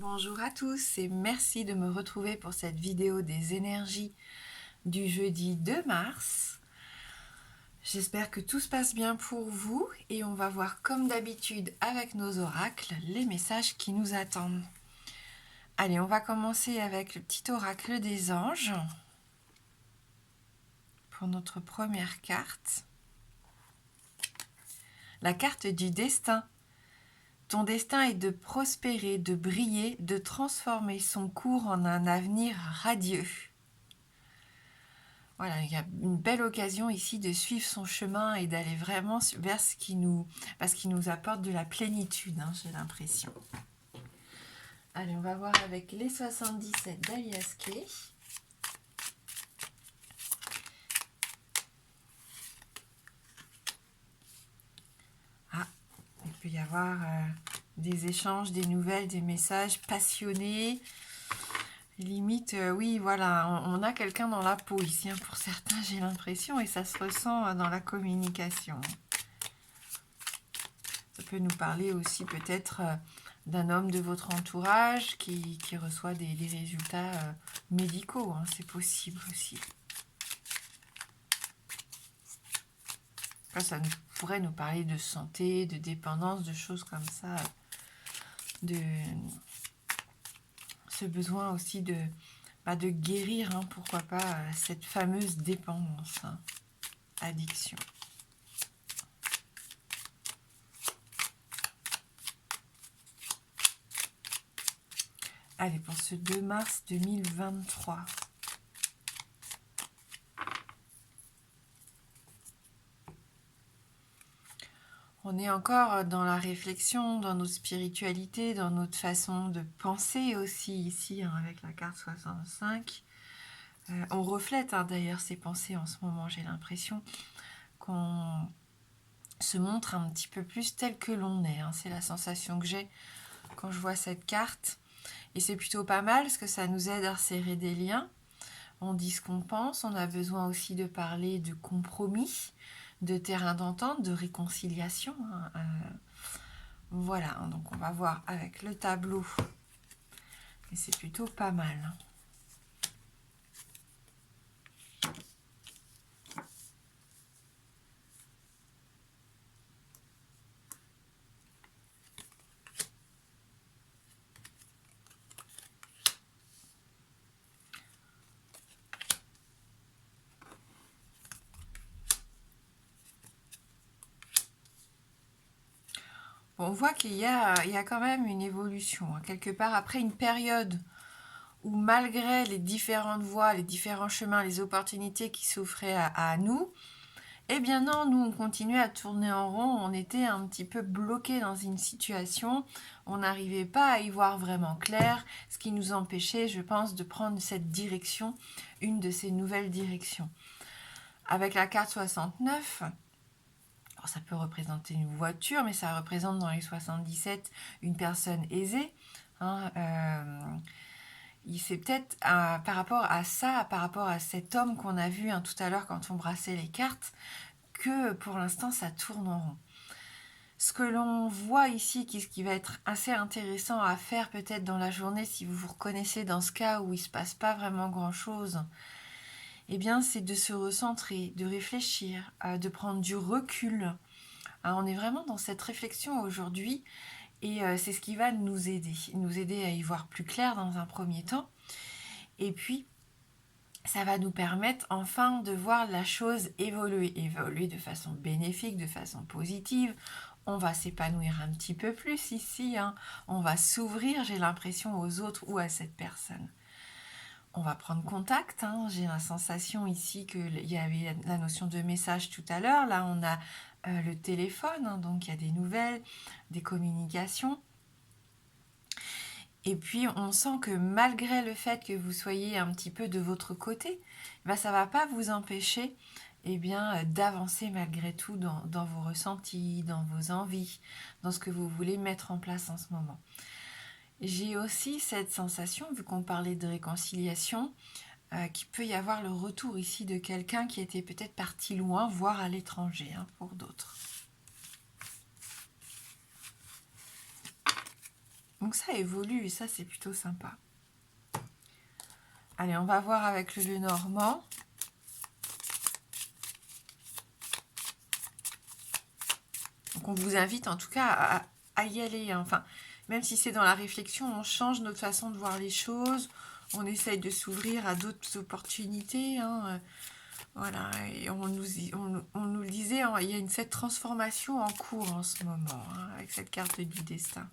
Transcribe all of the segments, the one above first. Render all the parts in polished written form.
Bonjour à tous et merci de me retrouver pour cette vidéo des énergies du jeudi 2 mars. J'espère que tout se passe bien pour vous et on va voir comme d'habitude avec nos oracles les messages qui nous attendent. Allez, on va commencer avec le petit oracle des anges pour notre première carte. La carte du destin. Ton destin est de prospérer, de briller, de transformer son cours en un avenir radieux. Voilà, il y a une belle occasion ici de suivre son chemin et d'aller vraiment vers ce qui nous apporte de la plénitude, hein, j'ai l'impression. Allez, on va voir avec les 77 d'Alias Kay. Ah, il peut y avoir des échanges, des nouvelles, des messages passionnés. Limite, oui, voilà, on a quelqu'un dans la peau ici, hein, pour certains, j'ai l'impression, et ça se ressent dans la communication. Ça peut nous parler aussi peut-être d'un homme de votre entourage qui reçoit des résultats médicaux, hein, c'est possible aussi. Ça pourrait nous parler de santé, de dépendance, de choses comme ça, de ce besoin aussi de guérir, hein, pourquoi pas, cette fameuse dépendance, hein, addiction. Allez, pour ce 2 mars 2023. On est encore dans la réflexion, dans notre spiritualité, dans notre façon de penser aussi ici, hein, avec la carte 65. On reflète, hein, d'ailleurs ces pensées en ce moment, j'ai l'impression qu'on se montre un petit peu plus tel que l'on est, hein. C'est la sensation que j'ai quand je vois cette carte. Et c'est plutôt pas mal parce que ça nous aide à resserrer des liens. On dit ce qu'on pense, on a besoin aussi de parler de compromis, de terrain d'entente, de réconciliation, hein. Voilà, donc on va voir avec le tableau. Et c'est plutôt pas mal, hein. On voit qu'il y a quand même une évolution, hein, quelque part après une période où malgré les différentes voies, les différents chemins, les opportunités qui s'offraient à nous, eh bien non, nous on continuait à tourner en rond, on était un petit peu bloqué dans une situation, on n'arrivait pas à y voir vraiment clair, ce qui nous empêchait, je pense, de prendre cette direction, une de ces nouvelles directions. Avec la carte 69, alors ça peut représenter une voiture, mais ça représente dans les 77 une personne aisée, hein, c'est peut-être par rapport à ça, par rapport à cet homme qu'on a vu, hein, tout à l'heure quand on brassait les cartes, que pour l'instant ça tourne en rond. Ce que l'on voit ici, ce qui va être assez intéressant à faire peut-être dans la journée, si vous vous reconnaissez dans ce cas où il ne se passe pas vraiment grand-chose, eh bien c'est de se recentrer, de réfléchir, de prendre du recul. On est vraiment dans cette réflexion aujourd'hui et c'est ce qui va nous aider à y voir plus clair dans un premier temps. Et puis, ça va nous permettre enfin de voir la chose évoluer de façon bénéfique, de façon positive. On va s'épanouir un petit peu plus ici, hein. On va s'ouvrir, j'ai l'impression, aux autres ou à cette personne. On va prendre contact, hein. J'ai la sensation ici qu'il y avait la notion de message tout à l'heure. Là, on a le téléphone, hein, donc il y a des nouvelles, des communications. Et puis, on sent que malgré le fait que vous soyez un petit peu de votre côté, ça ne va pas vous empêcher d'avancer malgré tout dans vos ressentis, dans vos envies, dans ce que vous voulez mettre en place en ce moment. J'ai aussi cette sensation, vu qu'on parlait de réconciliation, qu'il peut y avoir le retour ici de quelqu'un qui était peut-être parti loin, voire à l'étranger, hein, pour d'autres. Donc ça évolue et ça c'est plutôt sympa. Allez, on va voir avec le Lenormand. Donc on vous invite en tout cas à y aller. Enfin, même si c'est dans la réflexion, on change notre façon de voir les choses. On essaye de s'ouvrir à d'autres opportunités. Voilà, et on nous le disait, il y a cette transformation en cours en ce moment, avec cette carte du destin.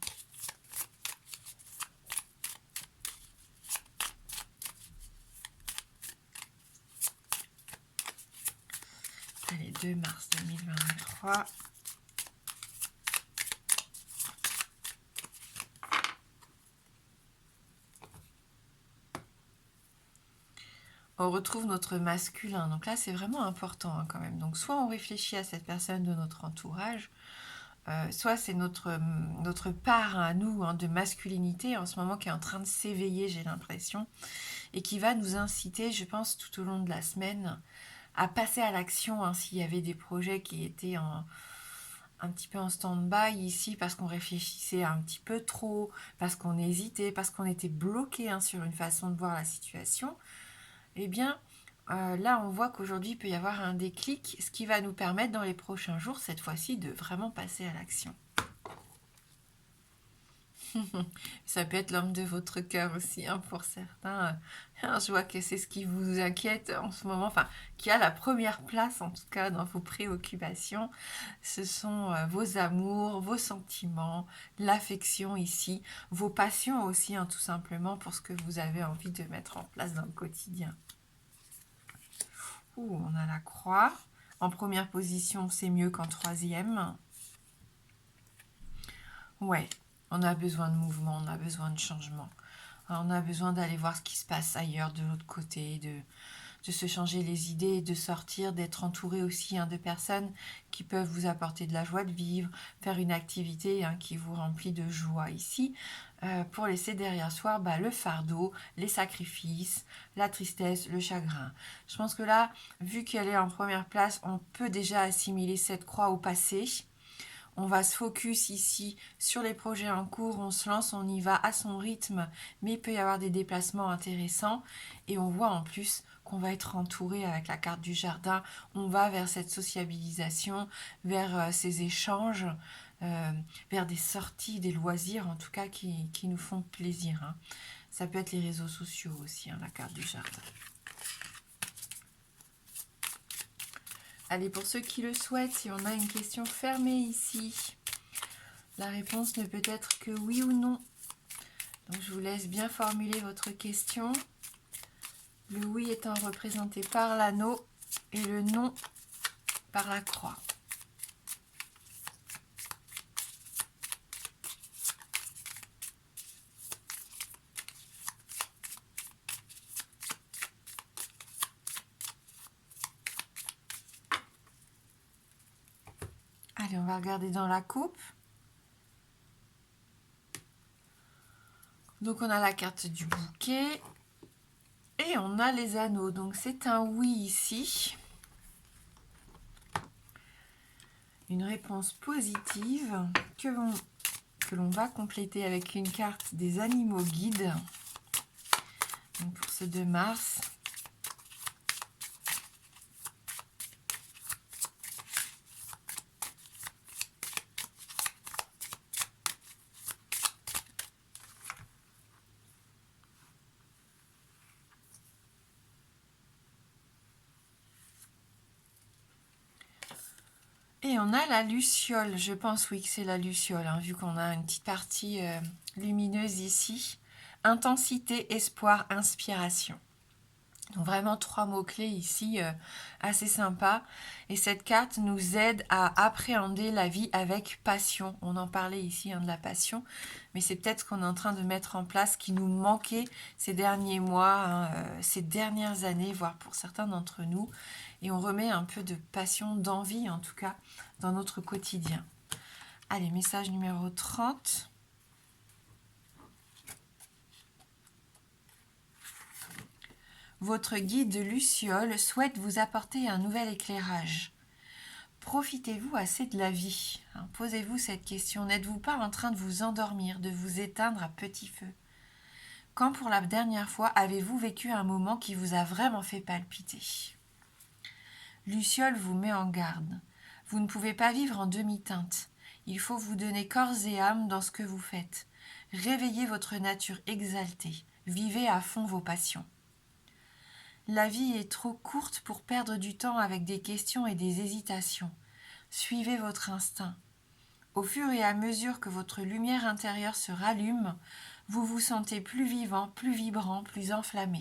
Allez, 2 mars 2023. On retrouve notre masculin. Donc là, c'est vraiment important quand même. Donc soit on réfléchit à cette personne de notre entourage, soit c'est notre part à nous de masculinité en ce moment qui est en train de s'éveiller, j'ai l'impression, et qui va nous inciter, je pense, tout au long de la semaine, à passer à l'action s'il y avait des projets qui étaient un petit peu en stand-by ici parce qu'on réfléchissait un petit peu trop, parce qu'on hésitait, parce qu'on était bloqué sur une façon de voir la situation. Eh bien, là, on voit qu'aujourd'hui, il peut y avoir un déclic, ce qui va nous permettre dans les prochains jours, cette fois-ci, de vraiment passer à l'action. Ça peut être l'homme de votre cœur aussi, pour certains. Je vois que c'est ce qui vous inquiète en ce moment, enfin, qui a la première place, en tout cas, dans vos préoccupations. Ce sont vos amours, vos sentiments, l'affection ici, vos passions aussi, tout simplement, pour ce que vous avez envie de mettre en place dans le quotidien. On a la croix. En première position, c'est mieux qu'en troisième. Ouais, on a besoin de mouvement, on a besoin de changement. On a besoin d'aller voir ce qui se passe ailleurs, de l'autre côté, de se changer les idées, de sortir, d'être entouré aussi de personnes qui peuvent vous apporter de la joie de vivre, faire une activité qui vous remplit de joie ici, pour laisser derrière soi le fardeau, les sacrifices, la tristesse, le chagrin. Je pense que là, vu qu'elle est en première place, on peut déjà assimiler cette croix au passé. On va se focus ici sur les projets en cours, on se lance, on y va à son rythme, mais il peut y avoir des déplacements intéressants. Et on voit en plus qu'on va être entouré avec la carte du jardin. On va vers cette sociabilisation, vers ces échanges, vers des sorties, des loisirs en tout cas qui nous font plaisir. Ça peut être les réseaux sociaux aussi, la carte du jardin. Allez, pour ceux qui le souhaitent, si on a une question fermée ici, la réponse ne peut être que oui ou non. Donc je vous laisse bien formuler votre question. Le oui étant représenté par l'anneau et le non par la croix. Allez, on va regarder dans la coupe. Donc on a la carte du bouquet et on a les anneaux. Donc c'est un oui ici. Une réponse positive que l'on va compléter avec une carte des animaux guides. Donc pour ce 2 mars. Et on a la luciole, je pense oui que c'est la luciole, vu qu'on a une petite partie lumineuse ici. Intensité, espoir, inspiration. Donc vraiment 3 mots-clés ici, assez sympa. Et cette carte nous aide à appréhender la vie avec passion. On en parlait ici de la passion, mais c'est peut-être ce qu'on est en train de mettre en place qui nous manquait ces derniers mois, ces dernières années, voire pour certains d'entre nous. Et on remet un peu de passion, d'envie en tout cas, dans notre quotidien. Allez, message numéro 30. Votre guide Luciole souhaite vous apporter un nouvel éclairage. Profitez-vous assez de la vie? Posez-vous cette question. N'êtes-vous pas en train de vous endormir, de vous éteindre à petit feu? Quand pour la dernière fois avez-vous vécu un moment qui vous a vraiment fait palpiter? Luciole vous met en garde. Vous ne pouvez pas vivre en demi-teinte. Il faut vous donner corps et âme dans ce que vous faites. Réveillez votre nature exaltée. Vivez à fond vos passions. La vie est trop courte pour perdre du temps avec des questions et des hésitations. Suivez votre instinct. Au fur et à mesure que votre lumière intérieure se rallume, vous vous sentez plus vivant, plus vibrant, plus enflammé.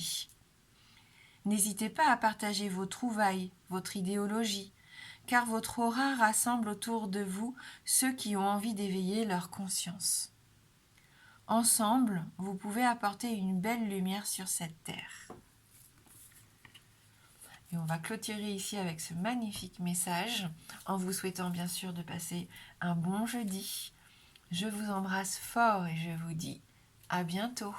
N'hésitez pas à partager vos trouvailles, votre idéologie, car votre aura rassemble autour de vous ceux qui ont envie d'éveiller leur conscience. Ensemble, vous pouvez apporter une belle lumière sur cette terre. Et on va clôturer ici avec ce magnifique message, en vous souhaitant bien sûr de passer un bon jeudi. Je vous embrasse fort et je vous dis à bientôt.